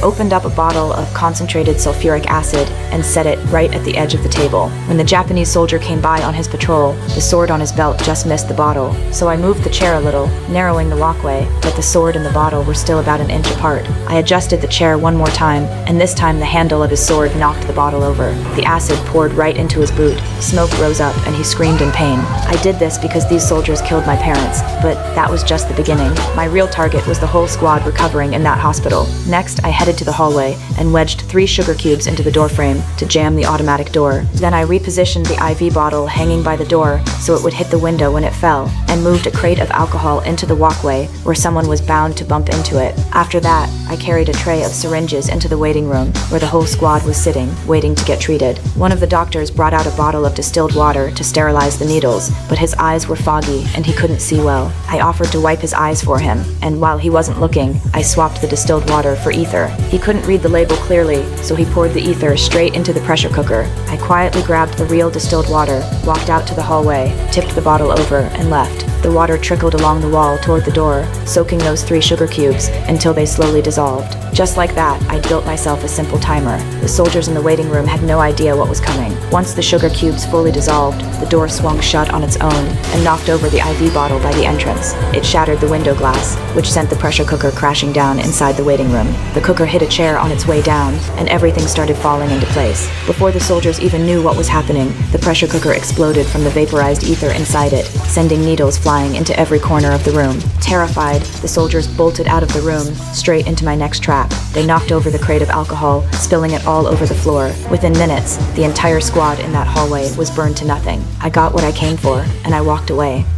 opened up a bottle of concentrated sulfuric acid and set it right at the edge of the table. When the Japanese soldier came by on his patrol, the sword on his belt just missed the bottle, so I moved the chair a little, narrowing the walkway, but the sword and the bottle were still about an inch apart. I adjusted the chair one more time, and this time the handle of his sword knocked the bottle over. The acid poured right into his boot. Smoke rose up, and he screamed in pain. I did this because these soldiers killed my parents, but that was just the beginning. My real target was the whole squad recovering in that hospital. Next, I headed to the hallway and wedged 3 sugar cubes into the doorframe to jam the automatic door. Then I repositioned the IV bottle hanging by the door so it would hit the window when it fell, and moved a crate of alcohol into the walkway where someone was bound to bump into it. After that, I carried a tray of syringes into the waiting room where the whole squad was sitting, waiting to get treated. One of the doctors brought out a bottle of distilled water to sterilize the needles, but his eyes were foggy and he couldn't see well. I offered to wipe his eyes for him, and while he wasn't looking, I swapped the distilled water for ether. He couldn't read the label clearly, so he poured the ether straight into the pressure cooker. I quietly grabbed the real distilled water, walked out to the hallway, tipped the bottle over, and left. The water trickled along the wall toward the door, soaking those 3 sugar cubes until they slowly dissolved. Just like that, I'd built myself a simple timer. The soldiers in the waiting room had no idea what was coming. Once the sugar cubes fully dissolved, the door swung shut on its own and knocked over the IV bottle by the entrance. It shattered the window glass, which sent the pressure cooker crashing down inside the waiting room. The cooker hit a chair on its way down, and everything started falling into place. Before the soldiers even knew what was happening, the pressure cooker exploded from the vaporized ether inside it, sending needles flying into every corner of the room. Terrified, the soldiers bolted out of the room, straight into my next trap. They knocked over the crate of alcohol, spilling it all over the floor. Within minutes, the entire squad in that hallway was burned to nothing. I got what I came for, and I walked away.